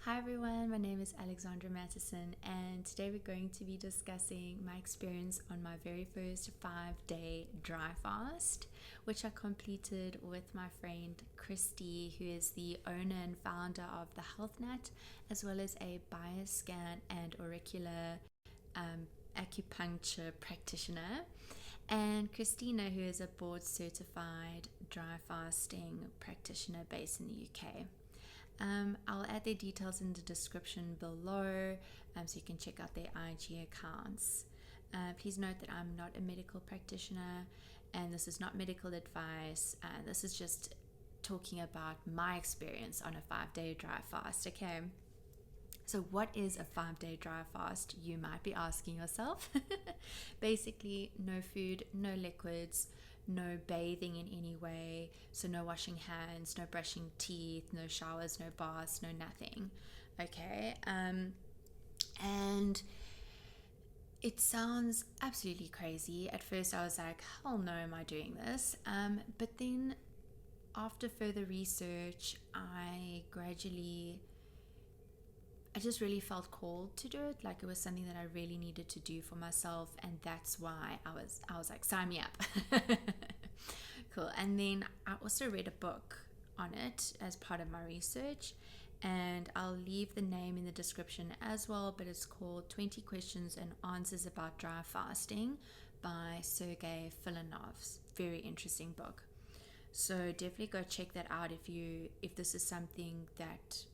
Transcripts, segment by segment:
Hi everyone, my name is Alexandra Mattison, and today we're going to be discussing my experience on my very first 5-day dry fast, which I completed with my friend Christie, who is the owner and founder of the Health Nut, as well as a BioScan and Auricular Acupuncture practitioner, and Krystyna, who is a board certified dry fasting practitioner based in the UK. I'll add their details in the description below, so you can check out their IG accounts. Please note that I'm not a medical practitioner, and this is not medical advice. This is just talking about my experience on a 5-day dry fast. Okay, so what is a 5-day dry fast? You might be asking yourself. Basically, no food, no liquids, no bathing in any way, so no washing hands, no brushing teeth, no showers, no baths, no nothing. Okay, and it sounds absolutely crazy. At first I was like, hell no, am I doing this? But then after further research, I just really felt called to do it. Like it was something that I really needed to do for myself, and that's why I was like, sign me up. Cool. And then I also read a book on it as part of my research, and I'll leave the name in the description as well, but it's called 20 Questions and Answers About Dry Fasting by Sergei Filonov. Very interesting book. So definitely go check that out if this is something that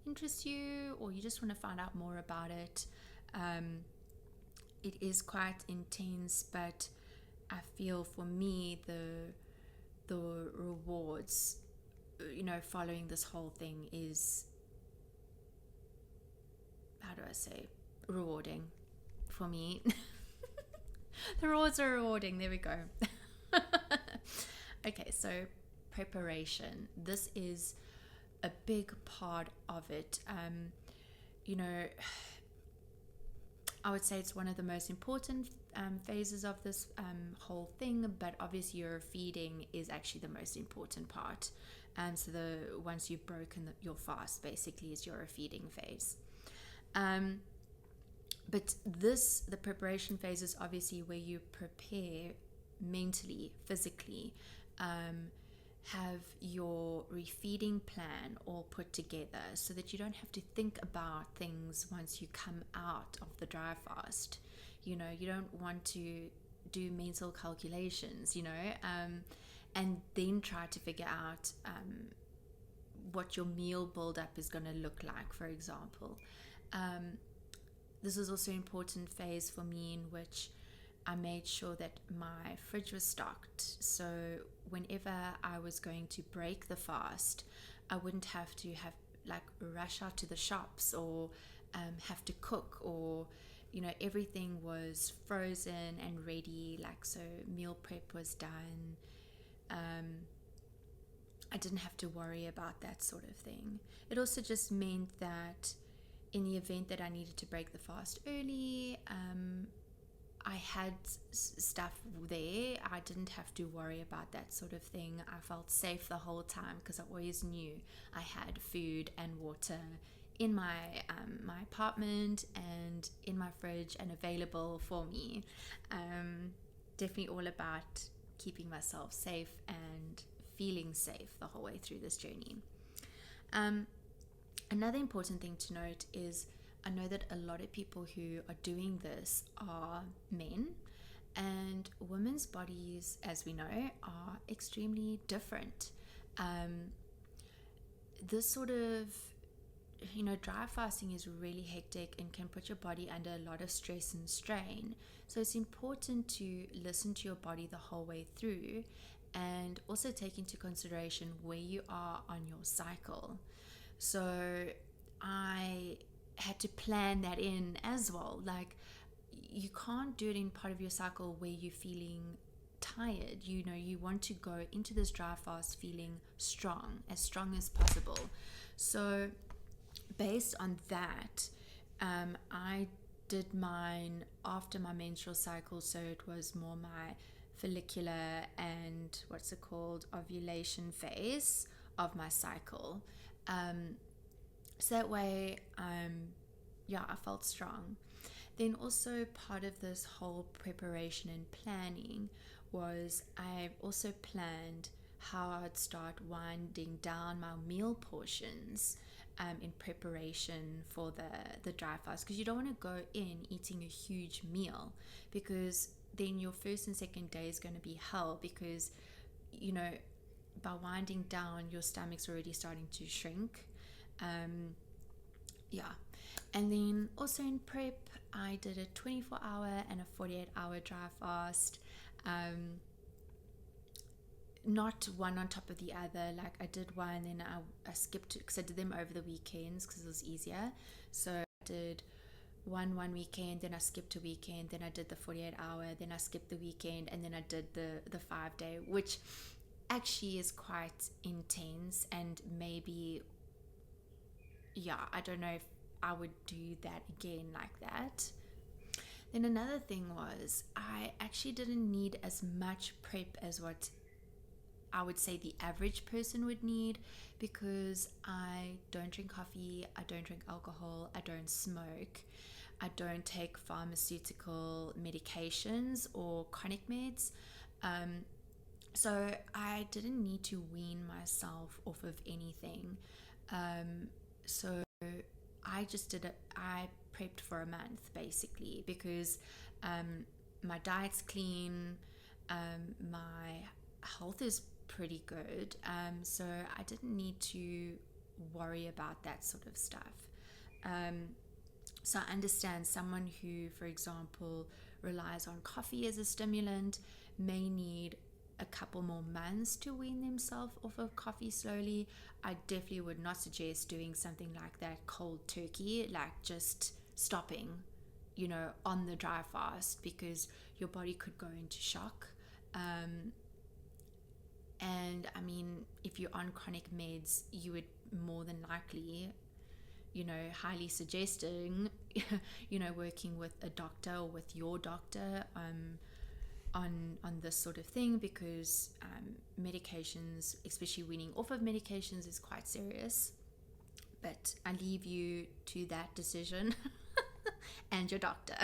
interests you, or you just want to find out more about it. It is quite intense, but I feel for me the rewards, following this whole thing is, how do I say, rewarding for me. The rewards are rewarding. There we go. Okay, so preparation. This is a big part of it. I would say it's one of the most important phases of this whole thing, but obviously your feeding is actually the most important part. So once you've broken your fast, basically, is your feeding phase. But the preparation phase is obviously where you prepare mentally, physically, have your refeeding plan all put together so that you don't have to think about things once you come out of the dry fast. You don't want to do mental calculations, and then try to figure out what your meal build-up is going to look like, for example. This is also an important phase for me, in which I made sure that my fridge was stocked. So whenever I was going to break the fast, I wouldn't have to rush out to the shops, or have to cook, or everything was frozen and ready. So meal prep was done. I didn't have to worry about that sort of thing. It also just meant that in the event that I needed to break the fast early, I had stuff there. I didn't have to worry about that sort of thing. I felt safe the whole time because I always knew I had food and water in my apartment and in my fridge and available for me. Definitely all about keeping myself safe and feeling safe the whole way through this journey. Another important thing to note is, I know that a lot of people who are doing this are men, and women's bodies, as we know, are extremely different. This sort of, dry fasting is really hectic and can put your body under a lot of stress and strain. So it's important to listen to your body the whole way through, and also take into consideration where you are on your cycle. So I had to plan that in as well. You can't do it in part of your cycle where you're feeling tired. You want to go into this dry fast feeling strong as possible. So based on that, I did mine after my menstrual cycle, so it was more my follicular and ovulation phase of my cycle. So that way, I felt strong. Then also part of this whole preparation and planning was I also planned how I'd start winding down my meal portions in preparation for the dry fast, because you don't want to go in eating a huge meal, because then your first and second day is going to be hell, because by winding down your stomach's already starting to shrink. Yeah. And then also in prep, I did a 24-hour and a 48-hour dry fast. Not one on top of the other. Like I did one, then I skipped it because I did them over the weekends because it was easier. So I did one weekend, then I skipped a weekend, then I did the 48-hour, then I skipped the weekend, and then I did the 5-day, which actually is quite intense. And maybe, I don't know if I would do that again like that. Then another thing was I actually didn't need as much prep as what I would say the average person would need, because I don't drink coffee, I don't drink alcohol, I don't smoke, I don't take pharmaceutical medications or chronic meds. So I didn't need to wean myself off of anything. So I just did it. I prepped for a month basically, because my diet's clean, my health is pretty good, so I didn't need to worry about that sort of stuff. So I understand someone who, for example, relies on coffee as a stimulant may need a couple more months to wean themselves off of coffee slowly. I definitely would not suggest doing something like that cold turkey, like just stopping, on the dry fast, because your body could go into shock. And I mean, if you're on chronic meds, you would more than likely, highly suggesting, working with a doctor or with your doctor on this sort of thing, because medications, especially weaning off of medications, is quite serious. But I leave you to that decision and your doctor.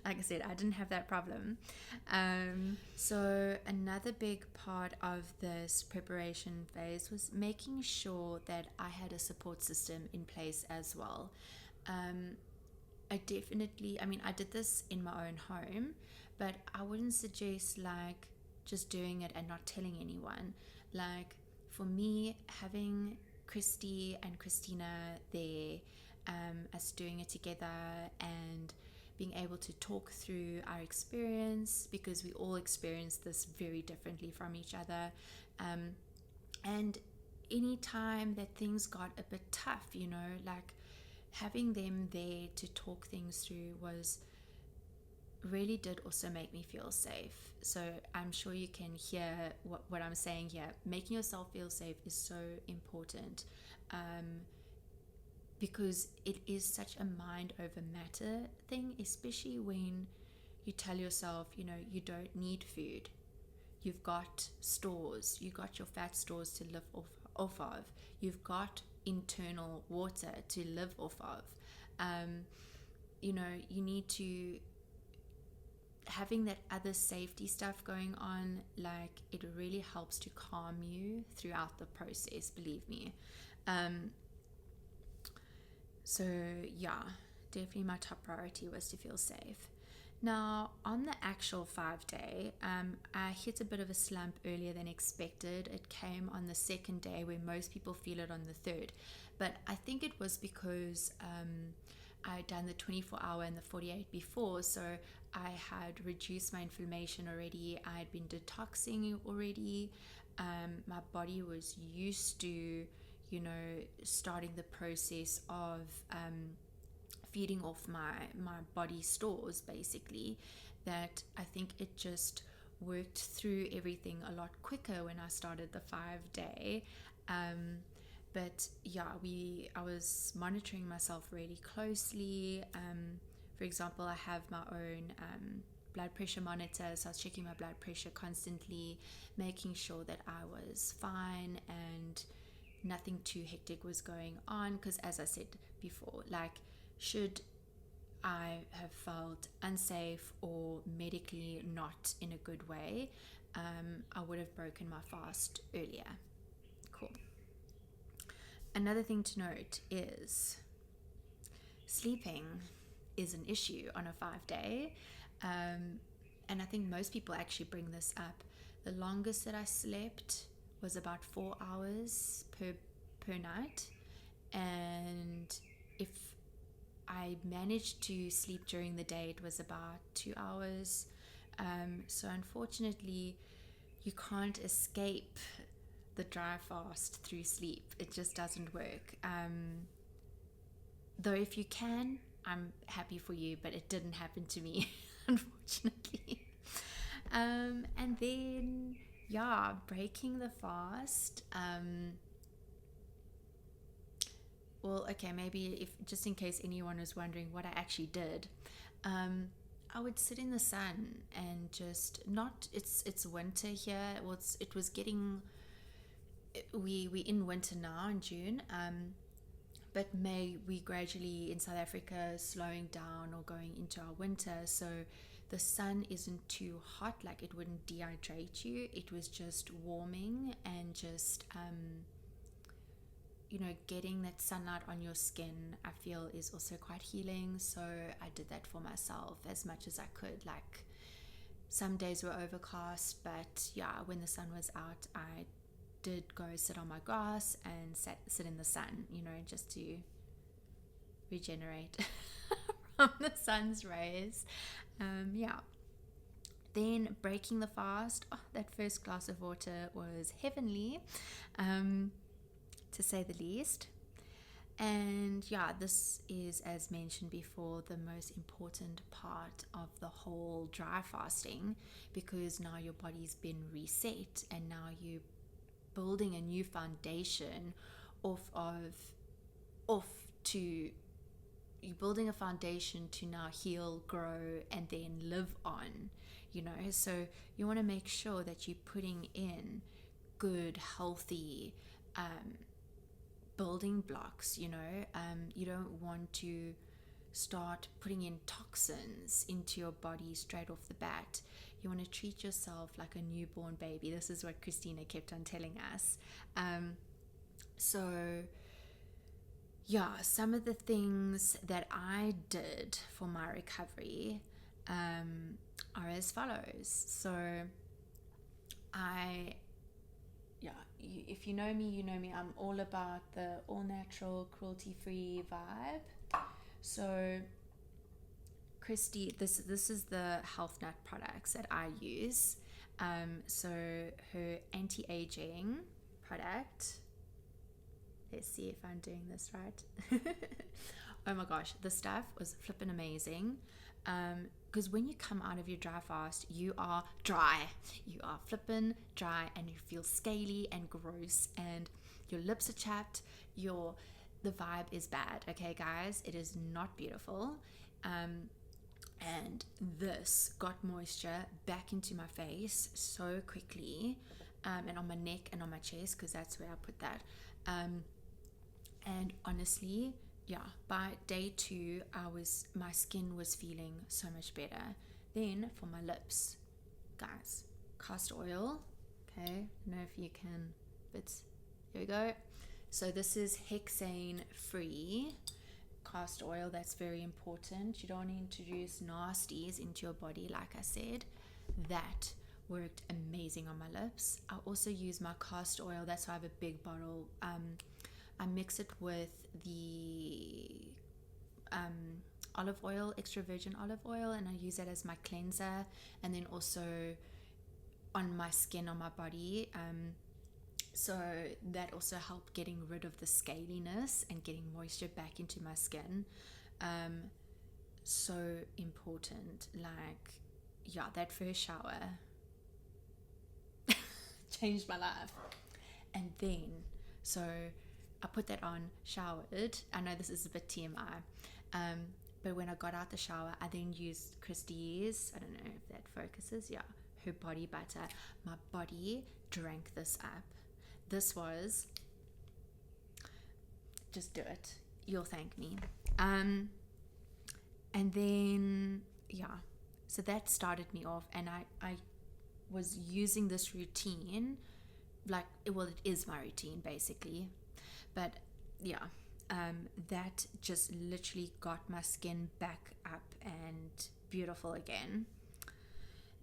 Like I said, I didn't have that problem. So another big part of this preparation phase was making sure that I had a support system in place as well. I did this in my own home, but I wouldn't suggest like just doing it and not telling anyone. Like for me, having Christie and Krystyna there, us doing it together and being able to talk through our experience, because we all experience this very differently from each other. And any time that things got a bit tough, like having them there to talk things through really did also make me feel safe. So I'm sure you can hear what I'm saying here. Making yourself feel safe is so important, because it is such a mind over matter thing, especially when you tell yourself, you don't need food. You've got stores, you got your fat stores to live off of. You've got internal water to live off of. You need to having that other safety stuff going on, like it really helps to calm you throughout the process, believe me. So definitely my top priority was to feel safe. Now, on the actual 5-day, I hit a bit of a slump earlier than expected. It came on the second day, where most people feel it on the third. But I think it was because I had done the 24-hour and the 48 before, so I had reduced my inflammation already. I had been detoxing already. My body was used to, starting the process of feeding off my body stores, basically, that I think it just worked through everything a lot quicker when I started the 5-day. But I was monitoring myself really closely. For example, I have my own blood pressure monitor, so I was checking my blood pressure constantly, making sure that I was fine and nothing too hectic was going on, because as I said before, like, should I have felt unsafe or medically not in a good way, I would have broken my fast earlier. Cool. Another thing to note is sleeping is an issue on a 5-day. And I think most people actually bring this up. The longest that I slept was about 4 hours per night. And if I managed to sleep during the day, it was about 2 hours. So unfortunately, you can't escape the dry fast through sleep. It just doesn't work. Though if you can, I'm happy for you, but it didn't happen to me, unfortunately. And then, yeah, breaking the fast. Well, okay, maybe if just in case anyone was wondering what I actually did, I would sit in the sun and just not. It's winter here. Well, it was getting. We in winter now in June. But May, we gradually in South Africa slowing down or going into our winter, so the sun isn't too hot, like it wouldn't dehydrate you. It was just warming and just getting that sunlight on your skin, I feel, is also quite healing. So I did that for myself as much as I could. Like, some days were overcast, but yeah, when the sun was out, I did go sit on my grass and sit in the sun, just to regenerate from the sun's rays. Then breaking the fast, that first glass of water was heavenly, to say the least. And yeah, this is, as mentioned before, the most important part of the whole dry fasting, because now your body's been reset and now you building a new foundation you're building a foundation to now heal, grow, and then live on, so you want to make sure that you're putting in good, healthy building blocks. You don't want to start putting in toxins into your body straight off the bat. You want to treat yourself like a newborn baby. This is what Krystyna kept on telling us. So yeah, some of the things that I did for my recovery are as follows. So if you know me, you know me. I'm all about the all-natural, cruelty-free vibe. So Christie, this is the health nut products that I use. So her anti-aging product. Let's see if I'm doing this right. Oh my gosh, the stuff was flipping amazing. Because when you come out of your dry fast, you are dry. You are flipping dry, and you feel scaly and gross, and your lips are chapped. The vibe is bad. Okay, guys, it is not beautiful. And this got moisture back into my face so quickly, and on my neck and on my chest, because that's where I put that. And honestly, yeah, by day 2, my skin was feeling so much better. Then for my lips, guys, castor oil. Okay, I don't know if you can, but here we go. So this is hexane free castor oil. That's very important. You don't want to introduce nasties into your body, like I said. That worked amazing on my lips. I also use my castor oil. That's why I have a big bottle. I mix it with the olive oil, extra virgin olive oil, and I use that as my cleanser, and then also on my skin, on my body. So that also helped getting rid of the scaliness and getting moisture back into my skin. So important. Like, yeah, that first shower changed my life. And then, so I put that on, showered. I know this is a bit TMI, but when I got out the shower, I then used Christie's, I don't know if that focuses, yeah, her body butter. My body drank this up. This was just do it. You'll thank me. And then, yeah, so that started me off, and I was using this routine, like, well, it is my routine basically, but yeah, that just literally got my skin back up and beautiful again.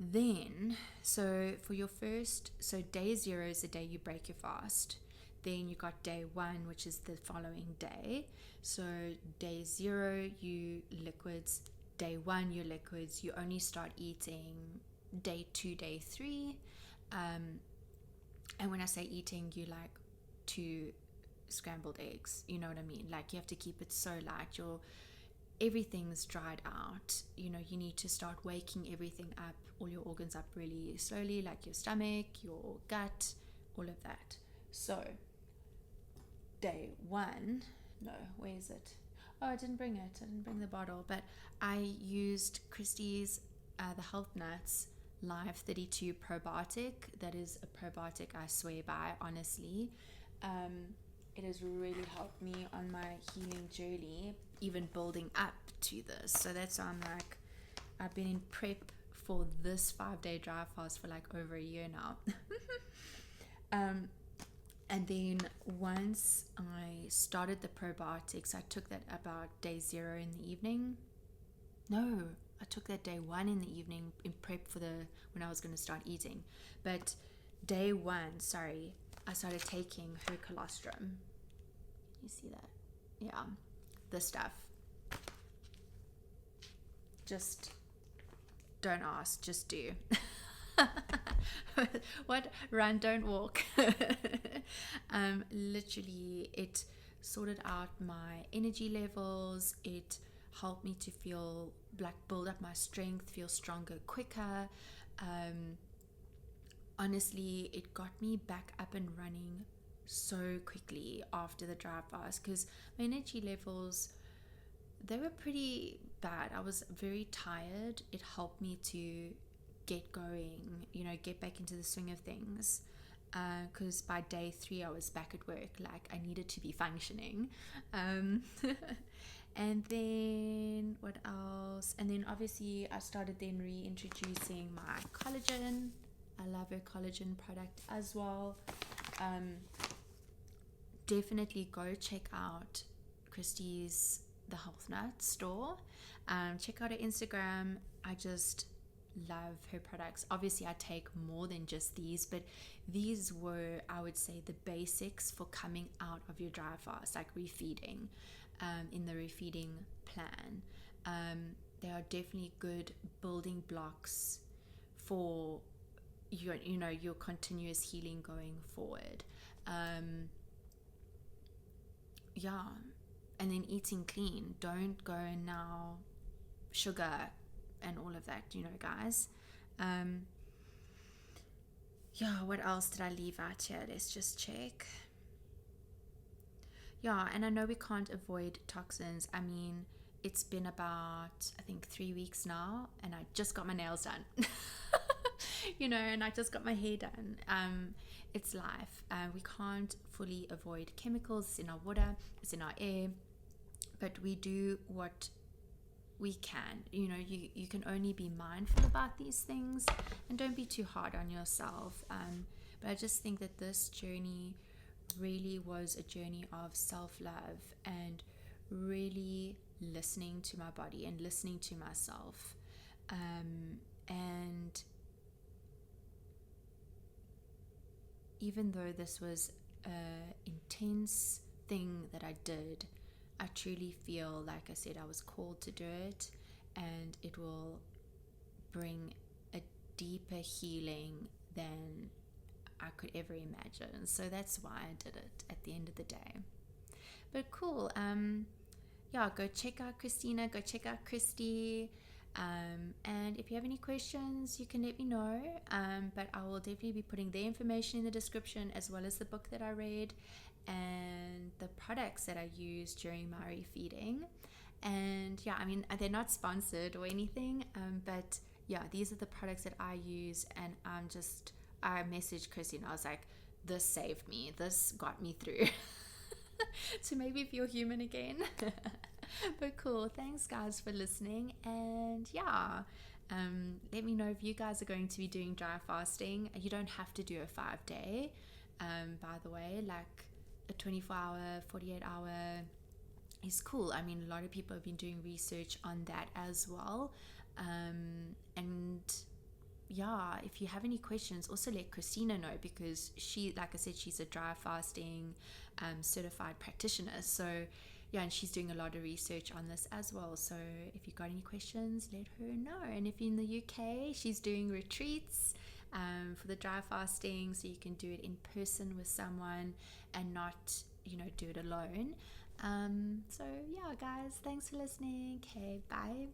Then, so for your first, so day 0 is the day you break your fast. Then you got day 1, which is the following day. So day 0, you liquids. Day 1, you liquids. You only start eating day 2, day 3. And when I say eating, you like 2 scrambled eggs. You know what I mean? Like, you have to keep it so light. Everything's dried out. You know, you need to start waking everything up, all your organs up really slowly, like your stomach, your gut, all of that. So day 1, no, where is it? Oh, I didn't bring the bottle, but I used Christie's the Health Nuts Live 32 probiotic. That is a probiotic I swear by, honestly. It has really helped me on my healing journey, even building up to this. So that's why I'm like, I've been in prep for this 5-day dry fast for like over a year now. And then once I started the probiotics, I took that about day 0 in the evening. No, I took that day 1 in the evening in prep for when I was going to start eating. But day 1, I started taking her colostrum. You see that? Yeah, the stuff. Just don't ask, just do. What? Run, don't walk. Literally, it sorted out my energy levels. It helped me to feel like build up my strength, feel stronger quicker. Honestly, it got me back up and running so quickly after the dry fast, because my energy levels, they were pretty bad. I was very tired. It helped me to get going, get back into the swing of things, because by day 3 I was back at work, like I needed to be functioning. And then what else? And then obviously I started then reintroducing my collagen. I love her collagen product as well. Definitely go check out Christie's The Health Nut store. Check out her Instagram. I just love her products. Obviously I take more than just these, but these were, I would say, the basics for coming out of your dry fast, like refeeding, in the refeeding plan. They are definitely good building blocks for your continuous healing going forward. And then eating clean. Don't go now sugar and all of that, guys. What else did I leave out here? Let's just check. And I know we can't avoid toxins. I mean, it's been about, I think, 3 weeks now, and I just got my nails done. And I just got my hair done. It's life. We can't fully avoid chemicals. It's in our water, it's in our air, but we do what we can. You can only be mindful about these things, and don't be too hard on yourself. But I just think that this journey really was a journey of self-love and really listening to my body and listening to myself. And even though this was an intense thing that I did, I truly feel, like I said, I was called to do it, and it will bring a deeper healing than I could ever imagine. So that's why I did it at the end of the day. But cool. Go check out Krystyna, go check out Christie. And if you have any questions, you can let me know. But I will definitely be putting their information in the description, as well as the book that I read and the products that I used during my refeeding. And they're not sponsored or anything, but these are the products that I use. And I messaged Christie and I was like, this saved me, this got me through. to maybe feel human again. But cool, thanks guys for listening, and yeah, let me know if you guys are going to be doing dry fasting. You don't have to do a 5-day, by the way, like a 24-hour, 48-hour is cool. I mean, a lot of people have been doing research on that as well. And yeah, if you have any questions, also let Krystyna know, because she, like I said, she's a dry fasting certified practitioner. So yeah, and she's doing a lot of research on this as well. So if you've got any questions, let her know. And if you're in the UK, she's doing retreats for the dry fasting, so you can do it in person with someone and not, do it alone. So yeah, guys, thanks for listening. Okay, bye.